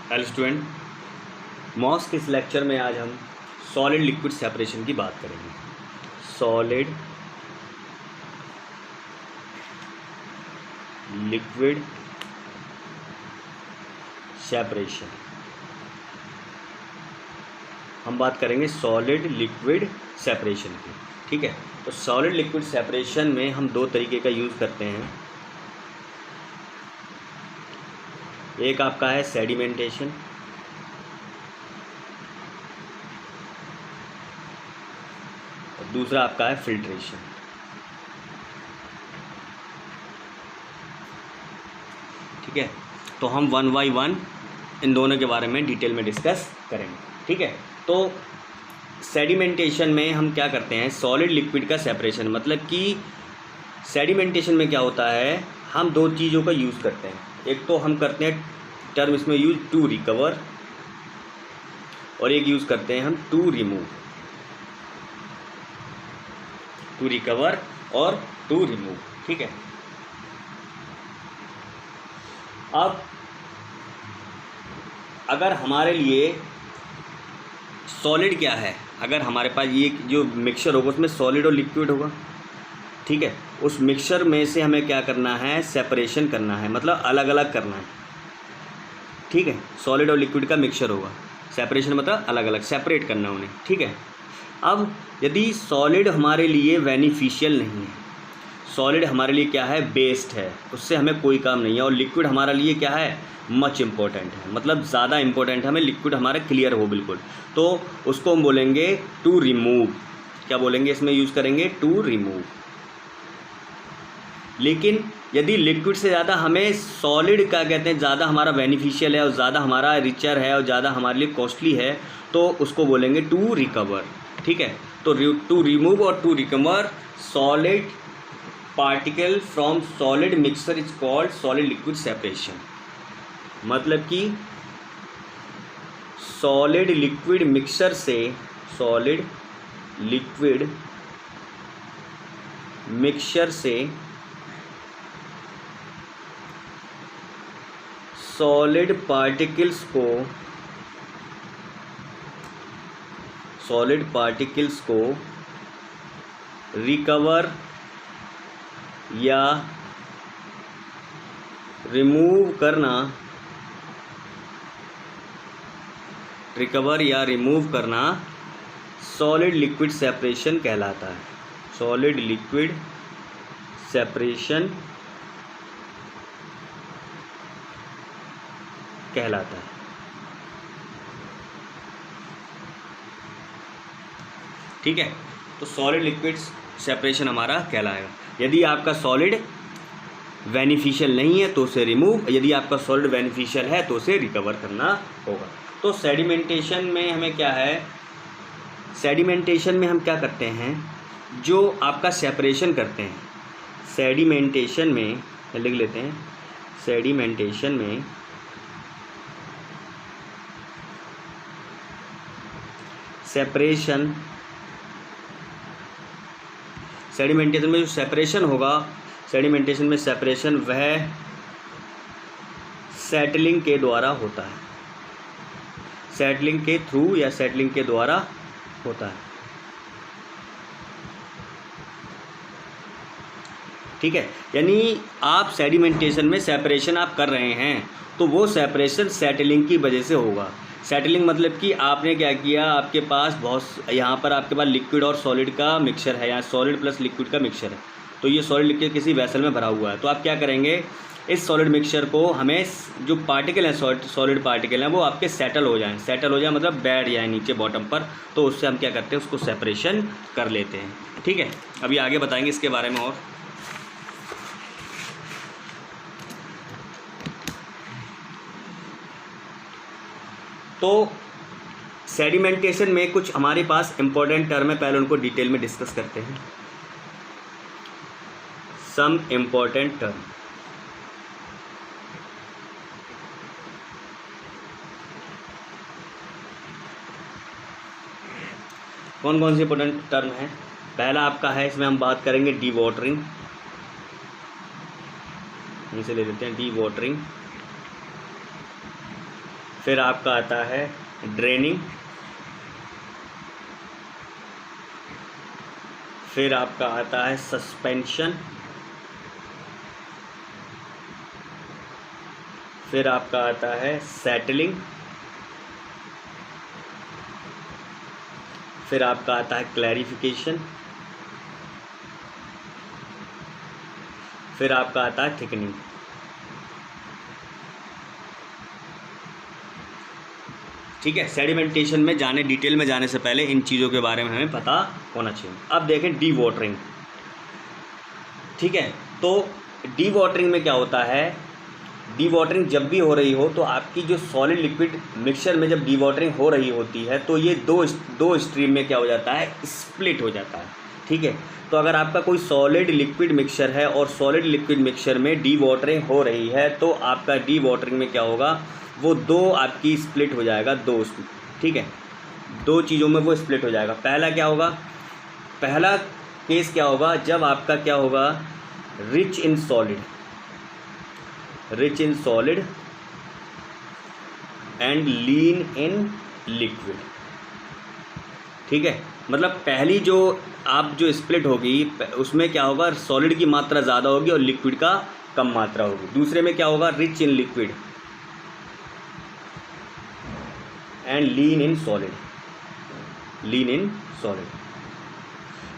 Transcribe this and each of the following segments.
Hello student, moss के इस lecture में आज हम सॉलिड लिक्विड सेपरेशन की बात करेंगे। सॉलिड लिक्विड सेपरेशन हम बात करेंगे सॉलिड लिक्विड सेपरेशन की। ठीक है, तो सॉलिड लिक्विड सेपरेशन में हम दो तरीके का यूज़ करते हैं। एक आपका है सेडिमेंटेशन, और दूसरा आपका है फिल्ट्रेशन। ठीक है, तो हम वन बाई वन इन दोनों के बारे में डिटेल में डिस्कस करेंगे। ठीक है, तो सेडिमेंटेशन में हम क्या करते हैं, सॉलिड लिक्विड का सेपरेशन, मतलब कि सेडिमेंटेशन में क्या होता है, हम दो चीज़ों का यूज़ करते हैं। एक तो हम करते हैं टर्म इसमें यूज टू रिकवर, और एक यूज़ करते हैं हम टू रिमूव। टू रिकवर और टू रिमूव। ठीक है, अब अगर हमारे लिए सॉलिड क्या है, अगर हमारे पास ये जो मिक्सचर होगा उसमें सॉलिड और लिक्विड होगा। ठीक है, उस मिक्सचर में से हमें क्या करना है, सेपरेशन करना है, मतलब अलग अलग करना है। ठीक है, सॉलिड और लिक्विड का मिक्सचर होगा, सेपरेशन मतलब अलग अलग सेपरेट करना उन्हें। ठीक है, अब यदि सॉलिड हमारे लिए बेनिफिशियल नहीं है, सॉलिड हमारे लिए क्या है, बेस्ड है, उससे हमें कोई काम नहीं है, और लिक्विड हमारे लिए क्या है, मच इम्पोर्टेंट है, मतलब ज़्यादा इम्पोर्टेंट है, हमें लिक्विड हमारा क्लियर हो बिल्कुल, तो उसको हम बोलेंगे टू रिमूव। क्या बोलेंगे, इसमें यूज़ करेंगे टू रिमूव। लेकिन यदि लिक्विड से ज़्यादा हमें सॉलिड क्या कहते हैं, ज़्यादा हमारा बेनिफिशियल है और ज़्यादा हमारा रिचर है और ज़्यादा हमारे लिए कॉस्टली है, तो उसको बोलेंगे टू रिकवर। ठीक है, तो टू रिमूव और to recover solid particle from solid mixture is called solid liquid separation. मतलब कि सॉलिड लिक्विड मिक्सचर से, सॉलिड लिक्विड मिक्सचर से सॉलिड पार्टिकल्स को रिकवर या रिमूव करना सॉलिड लिक्विड सेपरेशन कहलाता है। सॉलिड लिक्विड सेपरेशन कहलाता है। ठीक है, तो सॉलिड लिक्विड सेपरेशन हमारा कहलाएगा। यदि आपका सॉलिड बेनिफिशियल नहीं है तो उसे रिमूव, यदि आपका सॉलिड बेनिफिशियल है तो उसे रिकवर करना होगा। तो सेडिमेंटेशन में हमें क्या है, सेडिमेंटेशन में हम क्या करते हैं, जो आपका सेपरेशन करते हैं, सेडिमेंटेशन में लिख लेते हैं, सेडिमेंटेशन में सेडिमेंटेशन में जो सेपरेशन होगा, सेडिमेंटेशन में सेपरेशन वह सेटलिंग के द्वारा होता है, सेटलिंग के थ्रू या सेटलिंग के द्वारा होता है। ठीक है, यानी आप सेडिमेंटेशन में सेपरेशन आप कर रहे हैं तो वो सेपरेशन सेटलिंग की वजह से होगा। सेटलिंग मतलब कि आपने क्या किया, आपके पास बहुत, यहाँ पर आपके पास लिक्विड और सॉलिड का मिक्सचर है, या सॉलिड प्लस लिक्विड का मिक्सचर है, तो ये सॉलिड लिक्विड किसी वेसल में भरा हुआ है, तो आप क्या करेंगे, इस सॉलिड मिक्सचर को हमें जो पार्टिकल हैं, सॉलिड पार्टिकल हैं, वो आपके सेटल हो जाएं मतलब बैठ जाए नीचे बॉटम पर, तो उससे हम क्या करते हैं, उसको सेपरेशन कर लेते हैं। ठीक है, अभी आगे बताएंगे इसके बारे में। और तो सेडिमेंटेशन में कुछ हमारे पास इंपॉर्टेंट टर्म है, पहले उनको डिटेल में डिस्कस करते हैं। सम इंपॉर्टेंट टर्म, कौन कौन से इंपॉर्टेंट टर्म है। पहला आपका है, इसमें हम बात करेंगे डी वाटरिंग, इसे ले लेते हैं डी वाटरिंग। फिर आपका आता है ड्रेनिंग, फिर आपका आता है सस्पेंशन, फिर आपका आता है सेटलिंग, फिर आपका आता है क्लैरिफिकेशन, फिर आपका आता है थिकनिंग। ठीक है, सेडिमेंटेशन में जाने, डिटेल में जाने से पहले इन चीज़ों के बारे में हमें पता होना चाहिए। अब देखें डी वाटरिंग। ठीक है, तो डी वाटरिंग में क्या होता है, डी वाटरिंग जब भी हो रही हो तो आपकी जो सॉलिड लिक्विड मिक्सचर में जब डी वाटरिंग हो रही होती है तो ये दो स्ट्रीम में क्या हो जाता है, स्प्लिट हो जाता है। ठीक है, तो अगर आपका कोई सॉलिड लिक्विड मिक्सचर है और सॉलिड लिक्विड मिक्सचर में डी वाटरिंग हो रही है तो आपका डी वाटरिंग में क्या होगा, वो दो आपकी स्प्लिट हो जाएगा, दो। ठीक है, दो चीज़ों में वो स्प्लिट हो जाएगा। पहला क्या होगा, पहला केस क्या होगा, जब आपका क्या होगा, rich in solid and lean in liquid. ठीक है, मतलब पहली जो आप जो स्प्लिट होगी उसमें क्या होगा, सॉलिड की मात्रा ज़्यादा होगी और लिक्विड का कम मात्रा होगी। दूसरे में क्या होगा, rich in liquid and lean in solid.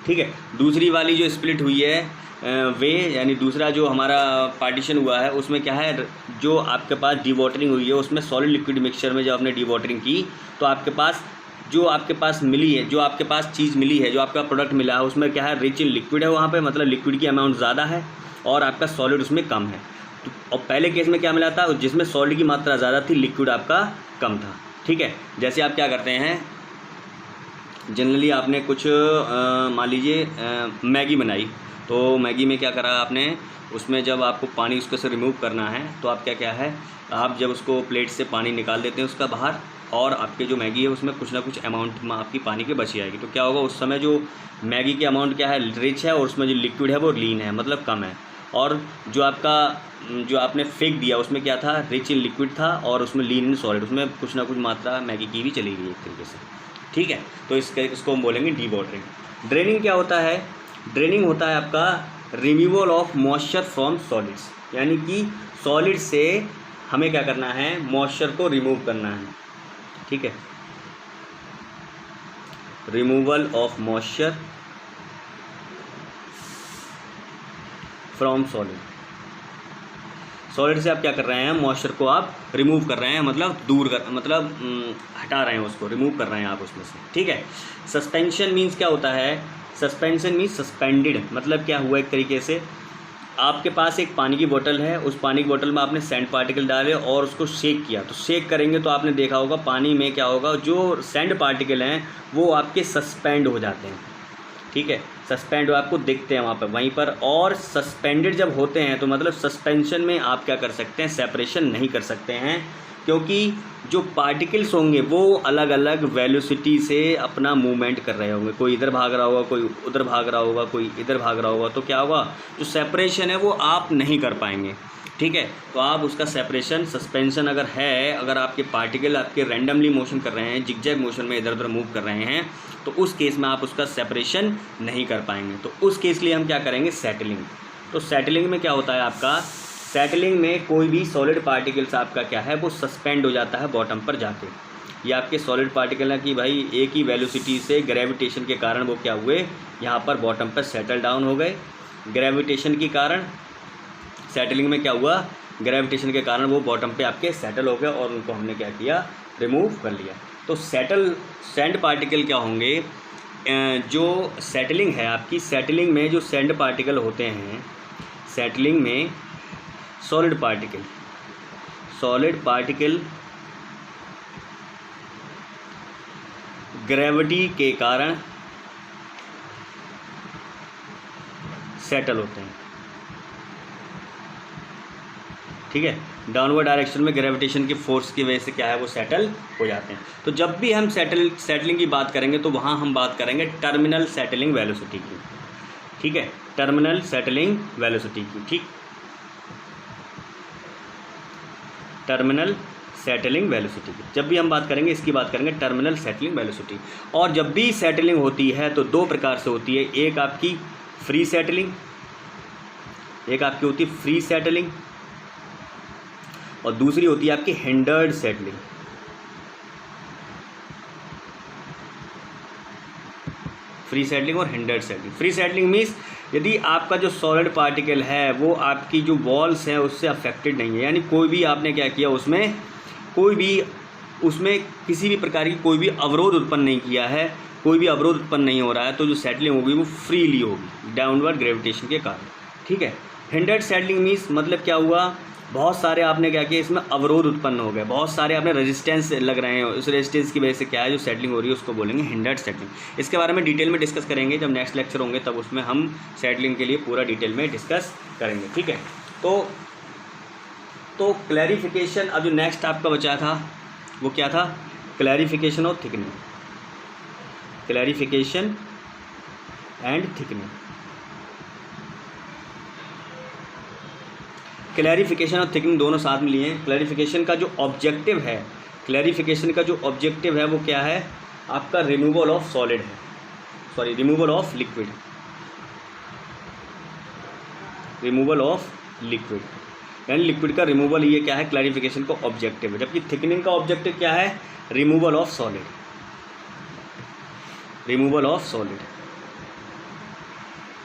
ठीक है, दूसरी वाली जो स्प्लिट हुई है वे, यानी दूसरा जो हमारा पार्टीशन हुआ है उसमें क्या है, जो आपके पास डी वाटरिंग हुई है उसमें सॉलिड लिक्विड मिक्सचर में जब आपने डी वाटरिंग की तो आपके पास जो आपके पास मिली है, जो आपके पास चीज़ मिली है, जो आपका प्रोडक्ट मिला है उसमें क्या है, रिच इन लिक्विड है, वहाँ पे मतलब लिक्विड की अमाउंट ज़्यादा है और आपका सॉलिड उसमें कम है। तो और पहले केस में क्या मिला था, जिसमें सॉलिड की मात्रा ज़्यादा थी, लिक्विड आपका कम था। ठीक है, जैसे आप क्या करते हैं, जनरली आपने कुछ मान लीजिए मैगी बनाई, तो मैगी में क्या करा आपने, उसमें जब आपको पानी उसको से रिमूव करना है तो आप क्या है, आप जब उसको प्लेट से पानी निकाल देते हैं उसका बाहर, और आपके जो मैगी है उसमें कुछ ना कुछ अमाउंट में आपकी पानी की बची आएगी। तो क्या होगा, उस समय जो मैगी की अमाउंट क्या है, रिच है, और उसमें जो लिक्विड है वो लीन है, मतलब कम है। और जो आपने फेंक दिया उसमें क्या था, रिच इन लिक्विड था और उसमें लीन इन सॉलिड, उसमें कुछ ना कुछ मात्रा मैगी की भी चली गई एक तरीके से। ठीक है, तो इसको हम बोलेंगे डी वाटरिंग। ड्रेनिंग क्या होता है, ड्रेनिंग होता है आपका removal of moisture from solids, यानी कि सॉलिड से हमें क्या करना है, मॉइस्चर को रिमूव करना है। ठीक है, removal of moisture from solid से आप क्या कर रहे हैं, मॉइस्चर को आप रिमूव कर रहे हैं, मतलब हटा रहे हैं, उसको रिमूव कर रहे हैं आप उसमें से। ठीक है, सस्पेंशन मीन्स क्या होता है, सस्पेंशन मीन्स सस्पेंडेड, मतलब क्या हुआ, एक तरीके से आपके पास एक पानी की बोतल है, उस पानी की बोतल में आपने सैंड पार्टिकल डाले और उसको शेक किया, तो शेक करेंगे तो आपने देखा होगा पानी में क्या होगा, जो सैंड पार्टिकल हैं वो आपके सस्पेंड हो जाते हैं। ठीक है, सस्पेंड आपको दिखते हैं वहाँ पर वहीं पर, और सस्पेंडेड जब होते हैं तो मतलब सस्पेंशन में आप क्या कर सकते हैं, सेपरेशन नहीं कर सकते हैं, क्योंकि जो पार्टिकल्स होंगे वो अलग अलग वेलोसिटी से अपना मूवमेंट कर रहे होंगे, कोई इधर भाग रहा होगा, कोई उधर भाग रहा होगा, कोई इधर भाग रहा होगा, तो क्या होगा, जो सेपरेशन है वो आप नहीं कर पाएंगे। ठीक है, तो आप उसका सेपरेशन, सस्पेंशन अगर है, अगर आपके पार्टिकल आपके रैंडमली मोशन कर रहे हैं, जिगजैग मोशन में इधर उधर मूव कर रहे हैं, तो उस केस में आप उसका सेपरेशन नहीं कर पाएंगे। तो उस केस लिए हम क्या करेंगे, सेटलिंग। तो सेटलिंग में क्या होता है आपका, सेटलिंग में कोई भी सॉलिड पार्टिकल्स आपका क्या है, वो सस्पेंड हो जाता है बॉटम पर जाके। ये आपके सॉलिड पार्टिकल है कि भाई एक ही वेलोसिटी से ग्रेविटेशन के कारण वो क्या हुए, यहाँ पर बॉटम पर सेटल डाउन हो गए। ग्रेविटेशन के कारण, सेटलिंग में क्या हुआ, ग्रेविटेशन के कारण वो बॉटम पे आपके सेटल हो गए और उनको हमने क्या किया, रिमूव कर लिया। तो सैंड पार्टिकल क्या होंगे, जो सेटलिंग है आपकी, सेटलिंग में जो सैंड पार्टिकल होते हैं, सेटलिंग में सॉलिड पार्टिकल ग्रेविटी के कारण सेटल होते हैं। ठीक है, डाउनवर्ड डायरेक्शन में ग्रेविटेशन की फोर्स की वजह से क्या है, वो सेटल हो जाते हैं। तो जब भी हम सेटलिंग की बात करेंगे तो वहाँ हम बात करेंगे टर्मिनल सेटलिंग वेलोसिटी की। ठीक है, टर्मिनल सेटलिंग वेलोसिटी की। ठीक, टर्मिनल सेटलिंग वेलोसिटी की। जब भी हम बात करेंगे इसकी बात करेंगे टर्मिनल सेटलिंग वेलोसिटी। और जब भी सेटलिंग होती है तो दो प्रकार से होती है, एक आपकी फ्री सेटलिंग, एक आपकी होती है फ्री सेटलिंग और दूसरी होती है आपकी हिंडर्ड सेटलिंग। फ्री सेटलिंग और hindered settling. Free settling means यदि आपका जो सॉलिड पार्टिकल है वो आपकी जो वॉल्स हैं उससे अफेक्टेड नहीं है, यानी कोई भी आपने क्या किया उसमें किसी भी प्रकार की कोई भी अवरोध उत्पन्न नहीं किया है, कोई भी अवरोध उत्पन्न नहीं हो रहा है, तो जो सेटलिंग होगी वो फ्रीली होगी डाउनवर्ड ग्रेविटेशन के कारण। ठीक है। हिंडर्ड सेटलिंग मीन्स मतलब क्या हुआ, बहुत सारे आपने क्या किया, इसमें अवरोध उत्पन्न हो गए, बहुत सारे आपने रेजिस्टेंस लग रहे हैं, उस रेजिस्टेंस की वजह से क्या है जो सेटलिंग हो रही है उसको बोलेंगे हिंडर्ड सेटलिंग। इसके बारे में डिटेल में डिस्कस करेंगे जब नेक्स्ट लेक्चर होंगे, तब उसमें हम सेटलिंग के लिए पूरा डिटेल में डिस्कस करेंगे। ठीक है। तो क्लैरिफिकेशन, अब जो नेक्स्ट आपका बचा था वो क्या था, क्लैरिफिकेशन और thickening, clarification and thickening. Clarification और थिकनिंग दोनों साथ में लिए हैं। क्लैरिफिकेशन का जो ऑब्जेक्टिव है, क्लैरिफिकेशन का जो ऑब्जेक्टिव है वो क्या है, आपका रिमूवल ऑफ सॉलिड है, sorry removal of liquid, removal of liquid, यानी लिक्विड का रिमूवल, ये क्या है क्लैरिफिकेशन का ऑब्जेक्टिव है। जबकि थिकनिंग का ऑब्जेक्टिव क्या है, removal of solid, removal of solid.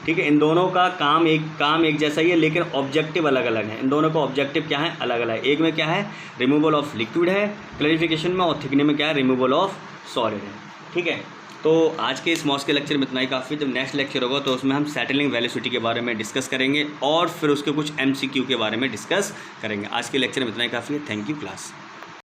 ठीक है। इन दोनों का काम एक जैसा ही है, लेकिन ऑब्जेक्टिव अलग अलग है। इन दोनों का ऑब्जेक्टिव क्या है, अलग अलग है। एक में क्या है, रिमूवल ऑफ लिक्विड है क्लैरिफिकेशन में, और थिकनिंग में क्या है, रिमूवल ऑफ सॉलिड है। ठीक है। तो आज के इस मॉस के लेक्चर में इतना ही काफ़ी। जब नेक्स्ट लेक्चर होगा तो उसमें हम सेटलिंग वेलोसिटी के बारे में डिस्कस करेंगे और फिर उसके कुछ MCQ के बारे में डिस्कस करेंगे। आज के लेक्चर में इतना ही काफ़ी है। Thank you class.